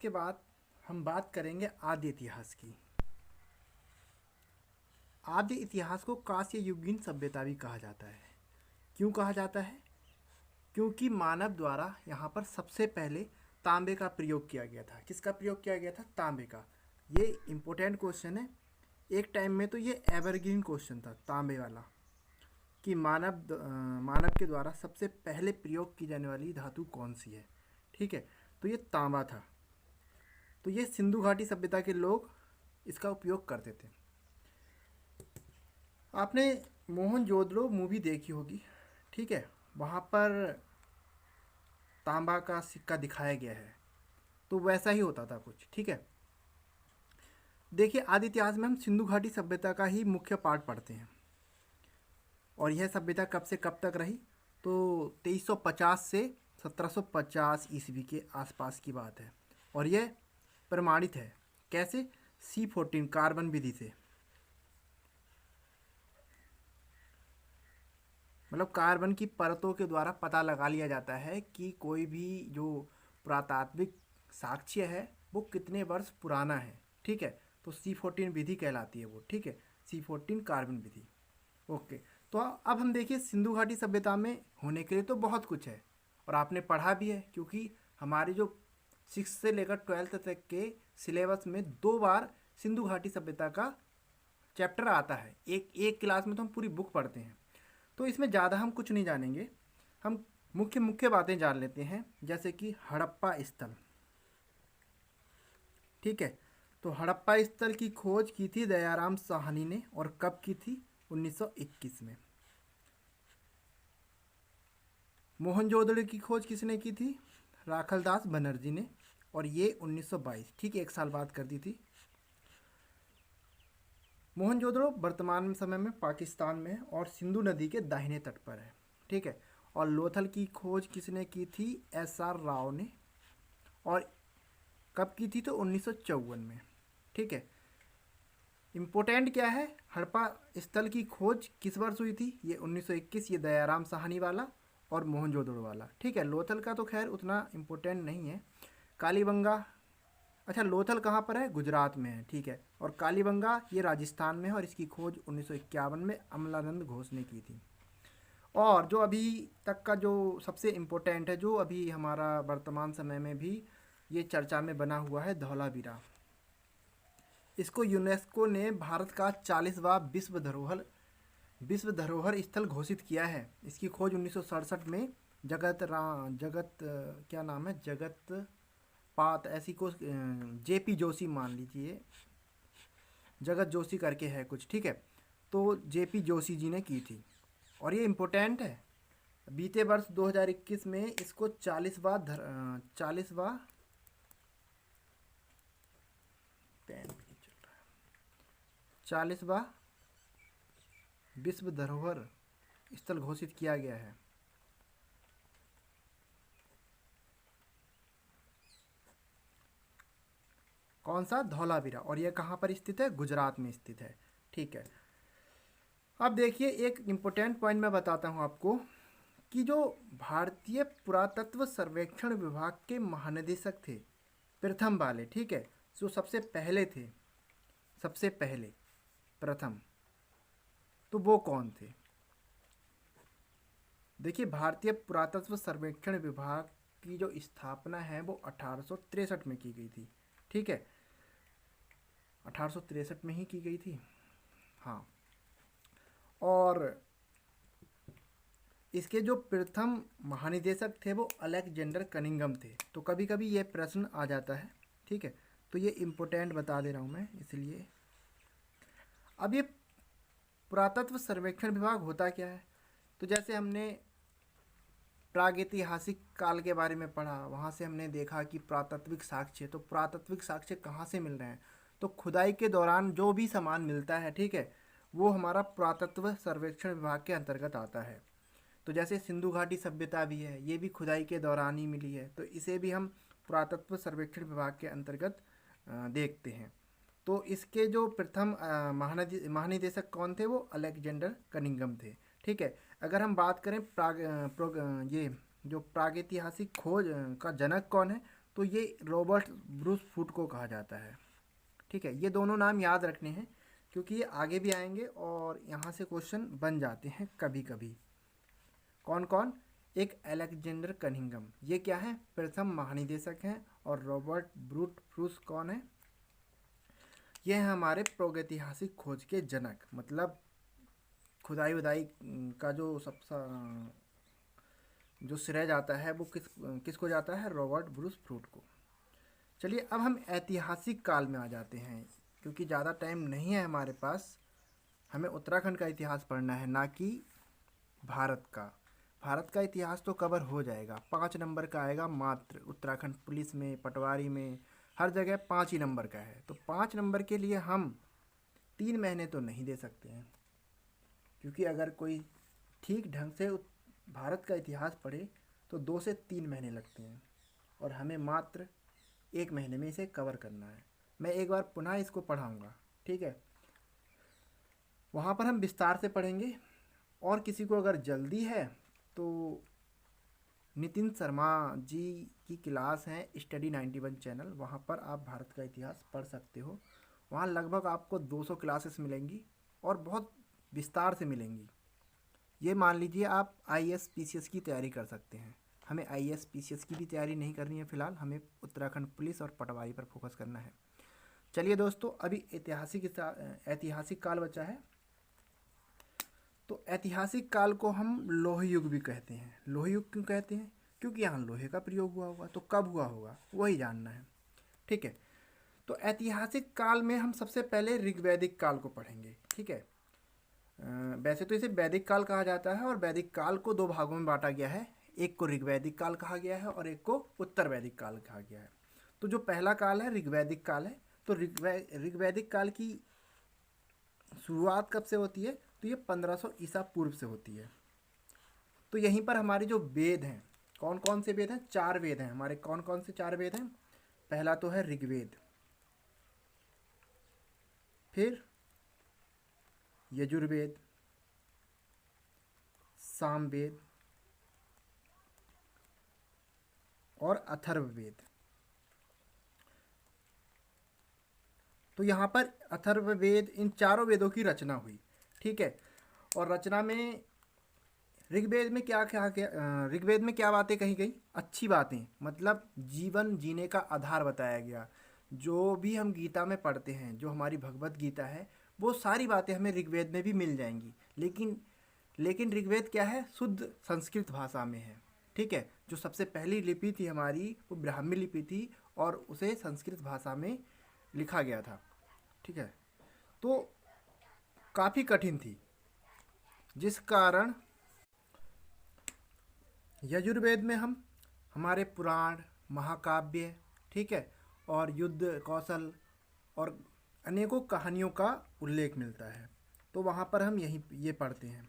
के बाद हम बात करेंगे आदि इतिहास की। आदि इतिहास को कांस्य युगीन सभ्यता भी कहा जाता है। क्यों कहा जाता है? क्योंकि मानव द्वारा यहाँ पर सबसे पहले तांबे का प्रयोग किया गया था। किसका प्रयोग किया गया था? तांबे का। ये इम्पोर्टेंट क्वेश्चन है। एक टाइम में तो ये एवरग्रीन क्वेश्चन था तांबे वाला, कि मानव के द्वारा सबसे पहले प्रयोग की जाने वाली धातु कौन सी है। ठीक है, तो ये तांबा था। तो ये सिंधु घाटी सभ्यता के लोग इसका उपयोग करते थे। आपने मोहनजोदड़ो मूवी देखी होगी, ठीक है, वहाँ पर तांबा का सिक्का दिखाया गया है, तो वैसा ही होता था कुछ। ठीक है, देखिए आदि इतिहास में हम सिंधु घाटी सभ्यता का ही मुख्य पार्ट पढ़ते हैं। और यह सभ्यता कब से कब तक रही? तो 2350 से 1750 ईस्वी के आसपास की बात है। और यह प्रमाणित है कैसे? C14 कार्बन विधि से। मतलब कार्बन की परतों के द्वारा पता लगा लिया जाता है कि कोई भी जो पुरातात्विक साक्ष्य है वो कितने वर्ष पुराना है। ठीक है, तो C14 विधि कहलाती है वो। ठीक है, C14 कार्बन विधि। ओके, तो अब हम देखिए सिंधु घाटी सभ्यता में होने के लिए तो बहुत कुछ है और आपने पढ़ा भी है, क्योंकि हमारी जो 6 से लेकर 12th तक के सिलेबस में 2 बार सिंधु घाटी सभ्यता का चैप्टर आता है। एक क्लास में तो हम पूरी बुक पढ़ते हैं, तो इसमें ज़्यादा हम कुछ नहीं जानेंगे। हम मुख्य मुख्य बातें जान लेते हैं, जैसे कि हड़प्पा स्थल। ठीक है, तो हड़प्पा स्थल की खोज की थी दयाराम साहनी ने, और कब की थी? 1921 में। मोहनजोदड़ो की खोज किसने की थी? राखलदास बनर्जी ने, और ये 1922, ठीक है, 1 साल बाद कर दी थी। मोहनजोदड़ो वर्तमान समय में पाकिस्तान में है और सिंधु नदी के दाहिने तट पर है। ठीक है, और लोथल की खोज किसने की थी? SR राव ने, और कब की थी? तो 1954 में। ठीक है, इम्पोर्टेंट क्या है? हड़प्पा स्थल की खोज किस वर्ष हुई थी? ये 1921, ये दयाराम साहनी वाला और मोहनजोदड़ो वाला। ठीक है, लोथल का तो खैर उतना इम्पोर्टेंट नहीं है। कालीबंगा, अच्छा लोथल कहाँ पर है? गुजरात में है। ठीक है, और कालीबंगा ये राजस्थान में है, और इसकी खोज 1951 में अमलानंद घोष ने की थी। और जो अभी तक का जो सबसे इम्पोर्टेंट है, जो अभी हमारा वर्तमान समय में भी ये चर्चा में बना हुआ है, धौलावीरा। इसको यूनेस्को ने भारत का 40वां विश्व धरोहर स्थल घोषित किया है। इसकी खोज 1967 में क्या नाम है, जगत पात ऐसी को JP जोशी मान लीजिए, जगत जोशी करके है कुछ। ठीक है, तो JP जोशी जी ने की थी, और ये इम्पोर्टेंट है। बीते वर्ष 2021 में इसको 40वां 40वां विश्व धरोहर स्थल घोषित किया गया है। कौन सा? धौलावीरा, और यह कहाँ पर स्थित है? गुजरात में स्थित है। ठीक है, अब देखिए एक इम्पोर्टेंट पॉइंट मैं बताता हूँ आपको, कि जो भारतीय पुरातत्व सर्वेक्षण विभाग के महानिदेशक थे प्रथम वाले, ठीक है, जो सबसे पहले थे, सबसे पहले प्रथम, तो वो कौन थे? देखिए भारतीय पुरातत्व सर्वेक्षण विभाग की जो स्थापना है वो 1863 में की गई थी। ठीक है, 1863 में ही की गई थी। हाँ, और इसके जो प्रथम महानिदेशक थे वो अलेक्जेंडर कनिंघम थे। तो कभी कभी ये प्रश्न आ जाता है। ठीक है, तो ये इम्पोर्टेंट बता दे रहा हूँ मैं इसलिए। अब ये पुरातत्व सर्वेक्षण विभाग होता क्या है? तो जैसे हमने प्रागैतिहासिक काल के बारे में पढ़ा, वहाँ से हमने देखा कि पुरातात्विक साक्ष्य, तो पुरातात्विक साक्ष्य कहाँ से मिल रहे हैं? तो खुदाई के दौरान जो भी सामान मिलता है, ठीक है, वो हमारा पुरातत्व सर्वेक्षण विभाग के अंतर्गत आता है। तो जैसे सिंधु घाटी सभ्यता भी है, ये भी खुदाई के दौरान ही मिली है, तो इसे भी हम पुरातत्व सर्वेक्षण विभाग के अंतर्गत देखते हैं। तो इसके जो प्रथम महानिदेशक कौन थे? वो अलेक्जेंडर कनिंघम थे। ठीक है, अगर हम बात करें ये जो प्रागैतिहासिक खोज का जनक कौन है, तो ये रॉबर्ट ब्रूस फूट को कहा जाता है। ठीक है, ये दोनों नाम याद रखने हैं क्योंकि ये आगे भी आएंगे और यहाँ से क्वेश्चन बन जाते हैं कभी कभी। कौन कौन? एक अलेक्जेंडर कनिंघम, ये क्या है? प्रथम महानिदेशक हैं। और रॉबर्ट ब्रूट फूट कौन है? ये हैं हमारे प्रागैतिहासिक खोज के जनक, मतलब खुदाई वदाई का जो जो श्रेय जाता है वो किसको जाता है? रॉबर्ट ब्रूस फूट को। चलिए अब हम ऐतिहासिक काल में आ जाते हैं, क्योंकि ज़्यादा टाइम नहीं है हमारे पास। हमें उत्तराखंड का इतिहास पढ़ना है, ना कि भारत का। भारत का इतिहास तो कवर हो जाएगा, 5 नंबर का आएगा मात्र। उत्तराखंड पुलिस में, पटवारी में, हर जगह 5 ही नंबर का है। तो 5 नंबर के लिए हम 3 महीने तो नहीं दे सकते हैं, क्योंकि अगर कोई ठीक ढंग से भारत का इतिहास पढ़े तो 2 से 3 महीने लगते हैं, और हमें मात्र 1 महीने में इसे कवर करना है। मैं एक बार पुनः इसको पढ़ाऊँगा, ठीक है? वहाँ पर हम विस्तार से पढ़ेंगे। और किसी को अगर जल्दी है तो नितिन शर्मा जी की क्लास है स्टडी 91 चैनल, वहाँ पर आप भारत का इतिहास पढ़ सकते हो। वहाँ लगभग आपको 200 क्लासेस मिलेंगी और बहुत विस्तार से मिलेंगी। ये मान लीजिए आप IAS PCS की तैयारी कर सकते हैं। हमें IAS PCS की भी तैयारी नहीं करनी है फ़िलहाल, हमें उत्तराखंड पुलिस और पटवारी पर फोकस करना है। चलिए दोस्तों, अभी ऐतिहासिक काल बचा है। तो ऐतिहासिक काल को हम लोह युग भी कहते हैं। लोह युग क्यों कहते हैं? क्योंकि यहाँ लोहे का प्रयोग हुआ होगा। तो कब हुआ होगा वही जानना है, ठीक है? तो ऐतिहासिक काल में हम सबसे पहले ऋग्वैदिक काल को पढ़ेंगे, ठीक है? वैसे तो इसे वैदिक काल कहा जाता है, और वैदिक काल को 2 भागों में बांटा गया है। एक को ऋग्वैदिक काल कहा गया है और एक को उत्तर वैदिक काल कहा गया है। तो जो पहला काल है ऋग्वैदिक काल है। तो ऋग्वैदिक काल की शुरुआत कब से होती है? तो ये 1500 ईसा पूर्व से होती है। तो यहीं पर हमारे जो वेद हैं, कौन कौन से वेद हैं? 4 वेद हैं हमारे। कौन कौन से 4 वेद हैं? पहला तो है ऋग्वेद, फिर यजुर्वेद, सामवेद और अथर्ववेद। तो यहाँ पर अथर्ववेद, इन चारों वेदों की रचना हुई, ठीक है? और रचना में ऋग्वेद में ऋग्वेद में क्या बातें कही गई? अच्छी बातें, मतलब जीवन जीने का आधार बताया गया। जो भी हम गीता में पढ़ते हैं, जो हमारी भगवत गीता है, वो सारी बातें हमें ऋग्वेद में भी मिल जाएंगी। लेकिन ऋग्वेद क्या है? शुद्ध संस्कृत भाषा में है, ठीक है? जो सबसे पहली लिपि थी हमारी, वो ब्राह्मी लिपि थी और उसे संस्कृत भाषा में लिखा गया था, ठीक है? तो काफ़ी कठिन थी, जिस कारण यजुर्वेद में हमारे पुराण, महाकाव्य, ठीक है, और युद्ध कौशल और अनेकों कहानियों का उल्लेख मिलता है। तो वहाँ पर हम ये पढ़ते हैं।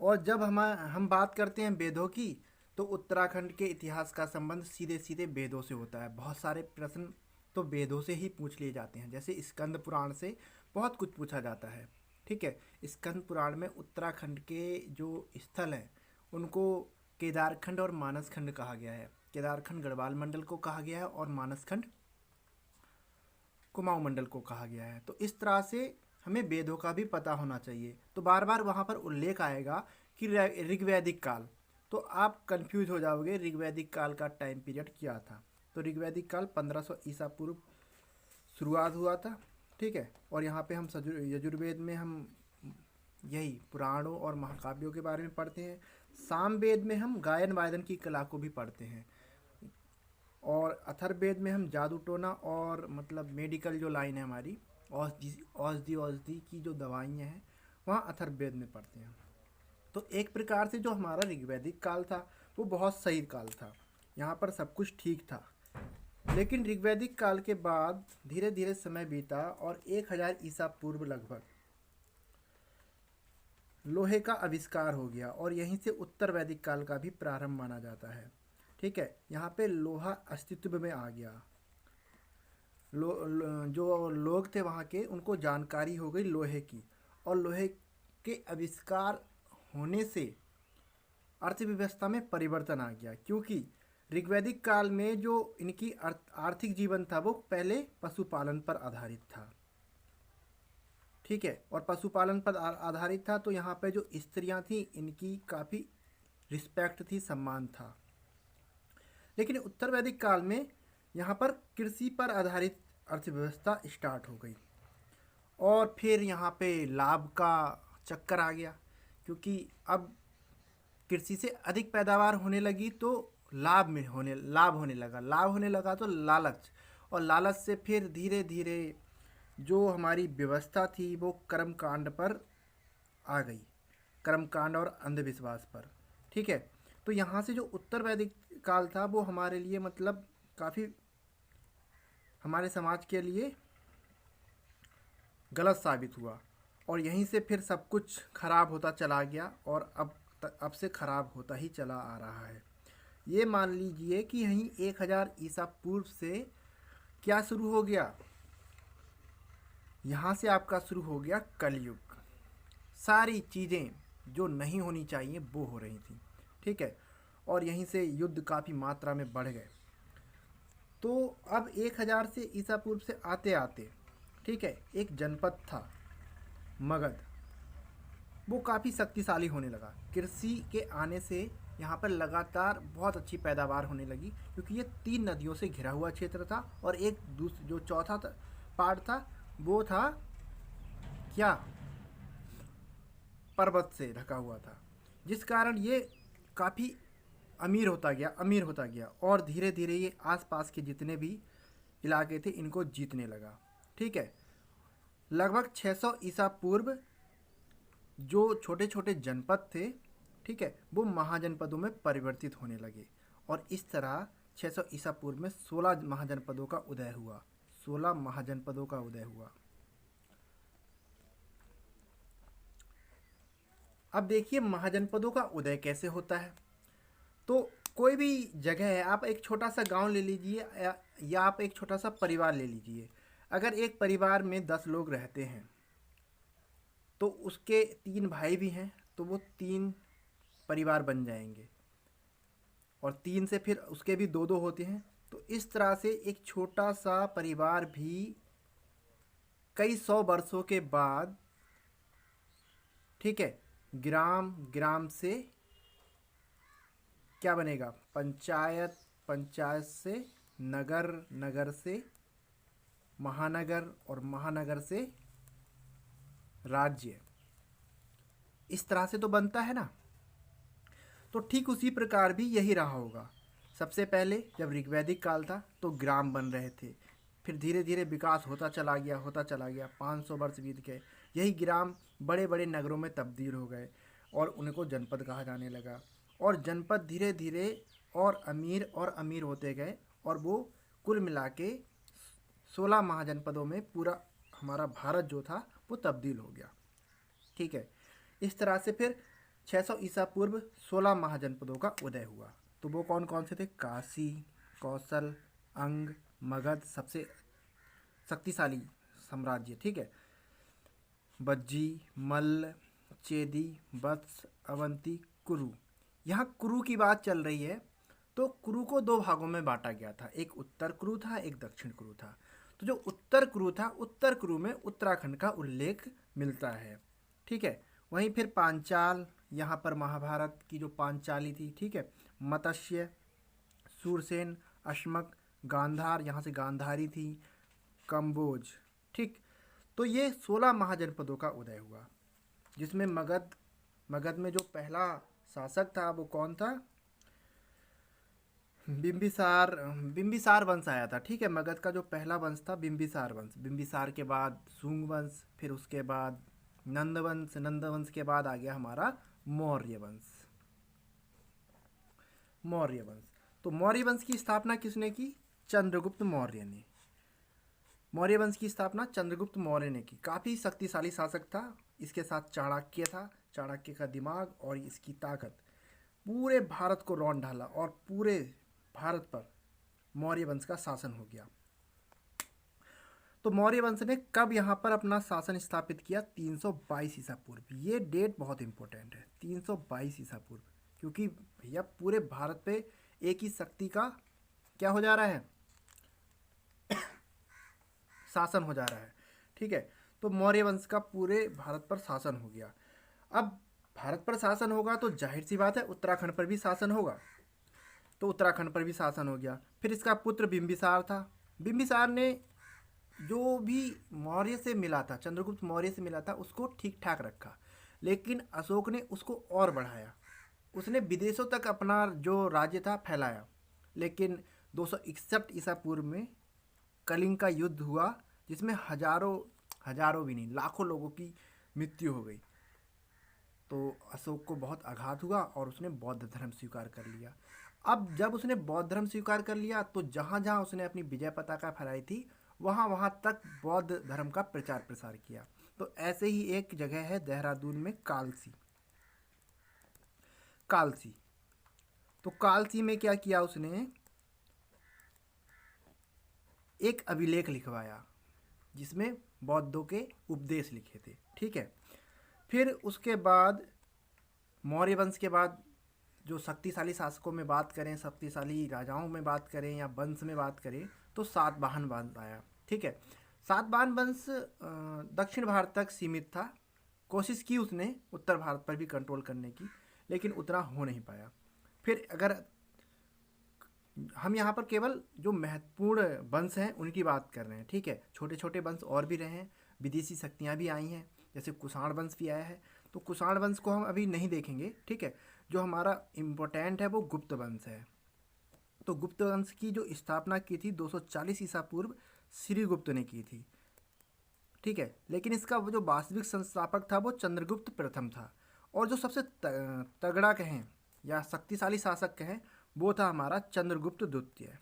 और जब हम बात करते हैं वेदों की, तो उत्तराखंड के इतिहास का संबंध सीधे सीधे वेदों से होता है। बहुत सारे प्रश्न तो वेदों से ही पूछ लिए जाते हैं। जैसे स्कंद पुराण से बहुत कुछ पूछा जाता है, ठीक है? स्कंद पुराण में उत्तराखंड के जो स्थल हैं उनको केदारखंड और मानसखंड कहा गया है। केदारखंड गढ़वाल मंडल को कहा गया है और मानसखंड कुमाऊं मंडल को कहा गया है। तो इस तरह से हमें वेदों का भी पता होना चाहिए। तो बार बार वहाँ पर उल्लेख आएगा कि ऋग्वैदिक काल, तो आप कंफ्यूज हो जाओगे ऋग्वैदिक काल का टाइम पीरियड क्या था। तो ऋग्वैदिक काल 1500 ईसा पूर्व शुरुआत हुआ था, ठीक है? और यहाँ पे हम यजुर्वेद में हम यही पुराणों और महाकाव्यों के बारे में पढ़ते हैं। सामवेद में हम गायन वादन की कला को भी पढ़ते हैं। और अथर्ववेद में हम जादू टोना और मतलब मेडिकल जो लाइन है हमारी, औषधि की जो दवाइयाँ हैं, वहाँ अथर्ववेद में पढ़ते हैं। तो एक प्रकार से जो हमारा ऋग्वैदिक काल था वो बहुत सही काल था, यहाँ पर सब कुछ ठीक था। लेकिन ऋग्वैदिक काल के बाद धीरे धीरे समय बीता और 1000 ईसा पूर्व लगभग लोहे का आविष्कार हो गया, और यहीं से उत्तर वैदिक काल का भी प्रारंभ माना जाता है, ठीक है? यहाँ पे लोहा अस्तित्व में आ गया। जो लोग थे वहाँ के, उनको जानकारी हो गई लोहे की, और लोहे के आविष्कार होने से अर्थव्यवस्था में परिवर्तन आ गया, क्योंकि ऋग्वैदिक काल में जो इनकी आर्थिक जीवन था वो पहले पशुपालन पर आधारित था, ठीक है। और पशुपालन पर आधारित था, तो यहाँ पे जो स्त्रियां थी इनकी काफ़ी रिस्पेक्ट थी, सम्मान था। लेकिन उत्तर वैदिक काल में यहाँ पर कृषि पर आधारित अर्थव्यवस्था स्टार्ट हो गई, और फिर यहाँ पे लाभ का चक्कर आ गया, क्योंकि अब कृषि से अधिक पैदावार होने लगी तो लाभ होने लगा तो लालच, और लालच से फिर धीरे धीरे जो हमारी व्यवस्था थी वो कर्मकांड पर आ गई, कर्मकांड और अंधविश्वास पर, ठीक है। तो यहाँ से जो उत्तर वैदिक काल था वो हमारे लिए मतलब काफ़ी हमारे समाज के लिए गलत साबित हुआ, और यहीं से फिर सब कुछ खराब होता चला गया, और अब से खराब होता ही चला आ रहा है। ये मान लीजिए कि यहीं 1000 ईसा पूर्व से क्या शुरू हो गया, यहाँ से आपका शुरू हो गया कलयुग। सारी चीज़ें जो नहीं होनी चाहिए वो हो रही थी, ठीक है। और यहीं से युद्ध काफ़ी मात्रा में बढ़ गए। तो अब 1000 से ईसा पूर्व से आते आते, ठीक है, एक जनपद था मगध, वो काफ़ी शक्तिशाली होने लगा। कृषि के आने से यहाँ पर लगातार बहुत अच्छी पैदावार होने लगी, क्योंकि ये 3 नदियों से घिरा हुआ क्षेत्र था, और एक जो चौथा पार्ट था वो था क्या, पर्वत से ढका हुआ था, जिस कारण ये काफ़ी अमीर होता गया, और धीरे धीरे ये आसपास के जितने भी इलाके थे इनको जीतने लगा, ठीक है। लगभग 600 ईसा पूर्व जो छोटे छोटे जनपद थे, ठीक है, वो महाजनपदों में परिवर्तित होने लगे, और इस तरह 600 ईसा पूर्व में 16 महाजनपदों का उदय हुआ। 16 महाजनपदों का उदय हुआ। अब देखिए महाजनपदों का उदय कैसे होता है। तो कोई भी जगह है, आप एक छोटा सा गांव ले लीजिए, या आप एक छोटा सा परिवार ले लीजिए। अगर एक परिवार में 10 लोग रहते हैं तो उसके 3 भाई भी हैं, तो वो 3 परिवार बन जाएंगे, और 3 से फिर उसके भी 2-2 होते हैं। तो इस तरह से एक छोटा सा परिवार भी कई 100 वर्षों के बाद, ठीक है, ग्राम से क्या बनेगा, पंचायत, पंचायत से नगर, नगर से महानगर, और महानगर से राज्य। इस तरह से तो बनता है ना। तो ठीक उसी प्रकार भी यही रहा होगा। सबसे पहले जब ऋग्वैदिक काल था तो ग्राम बन रहे थे, फिर धीरे धीरे विकास होता चला गया, 500 वर्ष बीत गए, यही ग्राम बड़े बड़े नगरों में तब्दील हो गए, और उनको जनपद कहा जाने लगा, और जनपद धीरे धीरे और अमीर होते गए, और वो कुल मिला के 16 महाजनपदों में पूरा हमारा भारत जो था वो तब्दील हो गया, ठीक है। इस तरह से फिर 600 ईसा पूर्व 16 महाजनपदों का उदय हुआ। तो वो कौन कौन से थे, काशी, कौशल, अंग, मगध, सबसे शक्तिशाली साम्राज्य, ठीक है, बज्जी, मल्ल, चेदी, वत्स, अवंती, कुरु। यहाँ कुरु की बात चल रही है, तो कुरु को 2 भागों में बांटा गया था, एक उत्तर कुरु था, एक दक्षिण कुरु था। तो जो उत्तर कुरु था, उत्तर कुरु में उत्तराखंड का उल्लेख मिलता है, ठीक है। वहीं फिर पांचाल, यहाँ पर महाभारत की जो पांचाली थी, ठीक है, मत्स्य, सूरसेन, अश्मक, गांधार, यहाँ से गांधारी थी, कंबोज, ठीक। तो ये 16 महाजनपदों का उदय हुआ, जिसमें मगध में जो पहला शासक था वो कौन था, बिंबिसार वंश आया था, ठीक है। मगध का जो पहला वंश था बिंबिसार वंश, बिंबिसार के बाद सुंग वंश, फिर उसके बाद नंद वंश के बाद आ गया हमारा मौर्य वंश। तो मौर्य वंश की स्थापना किसने की, चंद्रगुप्त मौर्य ने। मौर्य वंश की स्थापना चंद्रगुप्त मौर्य ने की। काफ़ी शक्तिशाली शासक था। इसके साथ चाणक्य था। चाणक्य का दिमाग और इसकी ताकत पूरे भारत को रौंद डाला, और पूरे भारत पर मौर्य वंश का शासन हो गया। तो मौर्य वंश ने कब यहाँ पर अपना शासन स्थापित किया, 322 ईसा पूर्व। ये डेट बहुत इंपॉर्टेंट है, 322 ईसा पूर्व, क्योंकि भैया पूरे भारत पे एक ही शक्ति का क्या हो जा रहा है, शासन हो जा रहा है। ठीक है, तो मौर्य वंश का पूरे भारत पर शासन हो गया। अब भारत पर शासन होगा तो जाहिर सी बात है उत्तराखंड पर भी शासन होगा, तो उत्तराखंड पर भी शासन हो गया। फिर इसका पुत्र बिंबिसार था। बिंबिसार ने जो भी मौर्य से मिला था, चंद्रगुप्त मौर्य से मिला था, उसको ठीक ठाक रखा, लेकिन अशोक ने उसको और बढ़ाया। उसने विदेशों तक अपना जो राज्य था फैलाया, लेकिन 261 ईसा पूर्व में कलिंग का युद्ध हुआ, जिसमें हजारों भी नहीं, लाखों लोगों की मृत्यु हो गई। तो अशोक को बहुत आघात हुआ और उसने बौद्ध धर्म स्वीकार कर लिया। अब जब उसने बौद्ध धर्म स्वीकार कर लिया तो जहाँ जहाँ उसने अपनी विजय पताका फहराई थी वहाँ वहाँ तक बौद्ध धर्म का प्रचार प्रसार किया। तो ऐसे ही एक जगह है देहरादून में कालसी। कालसी, तो कालसी में क्या किया उसने, एक अभिलेख लिखवाया जिसमें बौद्धों के उपदेश लिखे थे। ठीक है, फिर उसके बाद मौर्य वंश के बाद जो शक्तिशाली शासकों में बात करें, शक्तिशाली राजाओं में बात करें या वंश में बात करें, तो सातवाहन वंश आया। ठीक है, सातवाहन वंश दक्षिण भारत तक सीमित था। कोशिश की उसने उत्तर भारत पर भी कंट्रोल करने की, लेकिन उतना हो नहीं पाया। फिर अगर हम यहाँ पर केवल जो महत्वपूर्ण वंश हैं उनकी बात कर रहे हैं, ठीक है, छोटे छोटे वंश और भी रहे हैं, विदेशी शक्तियाँ भी आई हैं, जैसे कुषाण वंश भी आया है। तो कुषाण वंश को हम अभी नहीं देखेंगे। ठीक है, जो हमारा इम्पोर्टेंट है वो गुप्त वंश है। तो गुप्त वंश की जो स्थापना की थी 240 ईसा पूर्व श्रीगुप्त ने की थी। ठीक है, लेकिन इसका वो जो वास्तविक संस्थापक था वो चंद्रगुप्त प्रथम था, और जो सबसे तगड़ा कहें या शक्तिशाली शासक कहें वो था हमारा चंद्रगुप्त द्वितीय।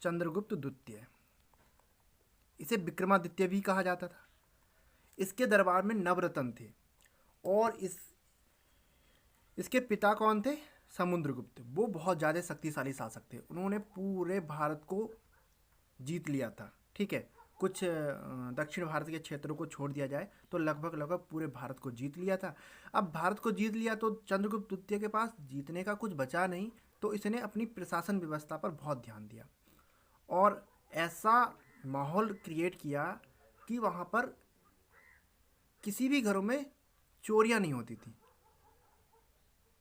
चंद्रगुप्त द्वितीय, इसे विक्रमादित्य भी कहा जाता था। इसके दरबार में नवरत्न थे, और इसके पिता कौन थे, समुद्रगुप्त। वो बहुत ज़्यादा शक्तिशाली शासक थे, उन्होंने पूरे भारत को जीत लिया था। ठीक है, कुछ दक्षिण भारत के क्षेत्रों को छोड़ दिया जाए तो लगभग पूरे भारत को जीत लिया था। अब भारत को जीत लिया तो चंद्रगुप्त द्वितीय के पास जीतने का कुछ बचा नहीं, तो इसने अपनी प्रशासन व्यवस्था पर बहुत ध्यान दिया और ऐसा माहौल क्रिएट किया कि वहाँ पर किसी भी घरों में चोरियाँ नहीं होती थी,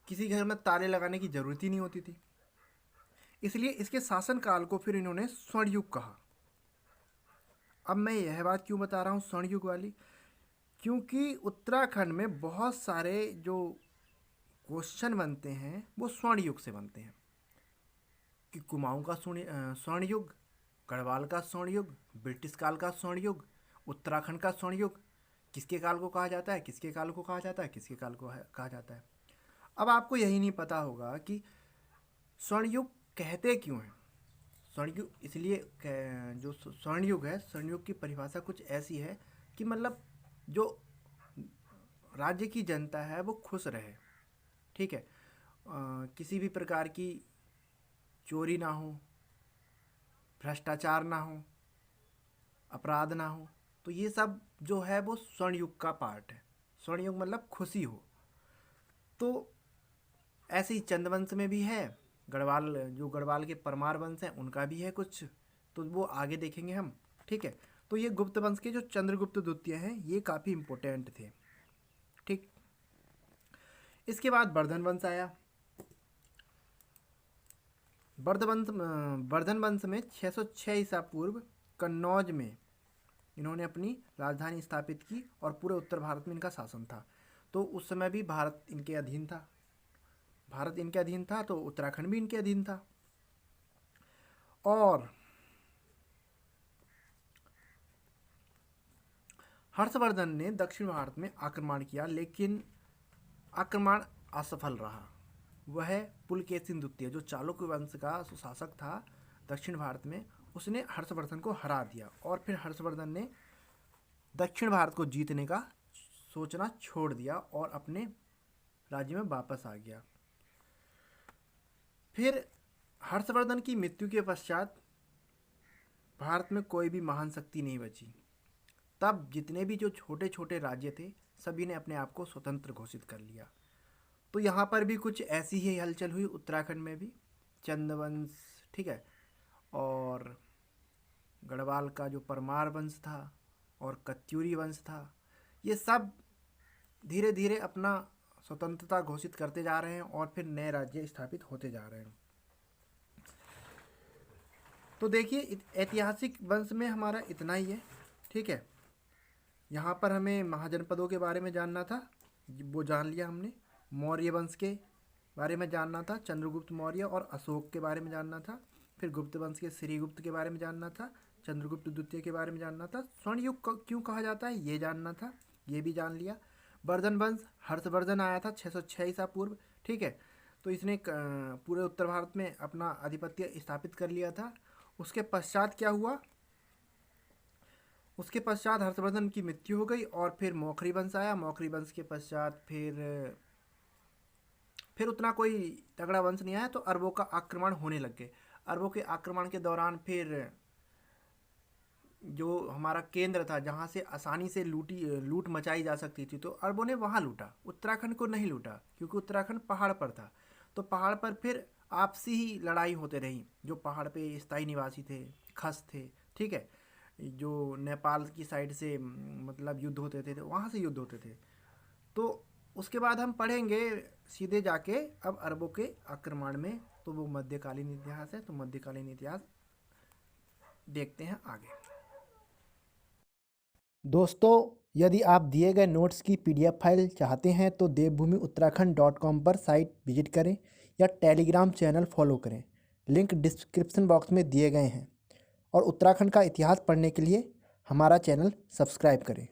किसी घर में ताले लगाने की ज़रूरत ही नहीं होती थी। इसलिए इसके शासनकाल को फिर इन्होंने स्वर्ण युग कहा। अब मैं यह बात क्यों बता रहा हूँ स्वर्ण युग वाली, क्योंकि उत्तराखंड में बहुत सारे जो क्वेश्चन बनते हैं वो स्वर्ण युग से बनते हैं, कि कुमाऊँ का स्वर्ण युग, गढ़वाल का स्वर्ण युग, ब्रिटिश काल का स्वर्ण युग, उत्तराखंड का स्वर्ण युग, किसके काल को कहा जाता है, किसके काल को कहा जाता है, किसके काल को कहा जाता है। अब आपको यही नहीं पता होगा कि स्वर्ण युग कहते क्यों हैं। स्वर्ण युग इसलिए जो स्वर्ण युग है, स्वर्ण युग की परिभाषा कुछ ऐसी है कि मतलब जो राज्य की जनता है वो खुश रहे। ठीक है, किसी भी प्रकार की चोरी ना हो, भ्रष्टाचार ना हो, अपराध ना हो, तो ये सब जो है वो स्वर्ण युग का पार्ट है। स्वर्ण युग मतलब खुशी हो। तो ऐसे ही चंद्रवंश में भी है, गढ़वाल के परमार वंश हैं उनका भी है कुछ, तो वो आगे देखेंगे हम। ठीक है, तो ये गुप्त वंश के जो चंद्रगुप्त द्वितीय हैं ये काफ़ी इम्पोर्टेंट थे। ठीक, इसके बाद वर्धन वंश आया। वर्धन वंश में 606 ईसा पूर्व कन्नौज में इन्होंने अपनी राजधानी स्थापित की और पूरे उत्तर भारत में इनका शासन था। तो उस समय भी भारत इनके अधीन था, तो उत्तराखंड भी इनके अधीन था। और हर्षवर्धन ने दक्षिण भारत में आक्रमण किया, लेकिन आक्रमण असफल रहा। वह पुलकेशिन द्वितीय जो चालुक्य वंश का शासक था दक्षिण भारत में, उसने हर्षवर्धन को हरा दिया, और फिर हर्षवर्धन ने दक्षिण भारत को जीतने का सोचना छोड़ दिया और अपने राज्य में वापस आ गया। फिर हर्षवर्धन की मृत्यु के पश्चात भारत में कोई भी महान शक्ति नहीं बची। तब जितने भी जो छोटे छोटे राज्य थे सभी ने अपने आप को स्वतंत्र घोषित कर लिया, तो यहाँ पर भी कुछ ऐसी ही हलचल हुई उत्तराखंड में भी। चंदवंश, ठीक है, और गढ़वाल का जो परमार वंश था और कत्यूरी वंश था, ये सब धीरे धीरे अपना स्वतंत्रता घोषित करते जा रहे हैं और फिर नए राज्य स्थापित होते जा रहे हैं। तो देखिए ऐतिहासिक वंश में हमारा इतना ही है, ठीक है। यहाँ पर हमें महाजनपदों के बारे में जानना था, वो जान लिया हमने। मौर्य वंश के बारे में जानना था, चंद्रगुप्त मौर्य और अशोक के बारे में जानना था। फिर गुप्त वंश के श्रीगुप्त के बारे में जानना था, चंद्रगुप्त द्वितीय के बारे में जानना था। स्वर्ण युग क्यों कहा जाता है ये जानना था, ये भी जान लिया। वर्धन वंश, हर्षवर्धन आया था 606 ईसा पूर्व, ठीक है। तो इसने पूरे उत्तर भारत में अपना आधिपत्य स्थापित कर लिया था। उसके पश्चात क्या हुआ, उसके पश्चात हर्षवर्धन की मृत्यु हो गई और फिर मौखरी वंश आया। मौखरी वंश के पश्चात फिर उतना कोई तगड़ा वंश नहीं आया, तो अरबों का आक्रमण होने लग गए। अरबों के आक्रमण के दौरान फिर जो हमारा केंद्र था जहाँ से आसानी से लूट मचाई जा सकती थी, तो अरबों ने वहाँ लूटा, उत्तराखंड को नहीं लूटा, क्योंकि उत्तराखंड पहाड़ पर था। तो पहाड़ पर फिर आपसी ही लड़ाई होते रही। जो पहाड़ पे स्थायी निवासी थे, खस थे, ठीक है, जो नेपाल की साइड से मतलब युद्ध होते थे, वहाँ से युद्ध होते थे। तो उसके बाद हम पढ़ेंगे सीधे जाके अब अरबों के आक्रमण में, तो वो मध्यकालीन इतिहास है। तो मध्यकालीन इतिहास देखते हैं आगे। दोस्तों, यदि आप दिए गए नोट्स की PDF फाइल चाहते हैं तो devbhumiuttarakhand.com पर साइट विजिट करें या टेलीग्राम चैनल फॉलो करें, लिंक डिस्क्रिप्शन बॉक्स में दिए गए हैं। और उत्तराखंड का इतिहास पढ़ने के लिए हमारा चैनल सब्सक्राइब करें।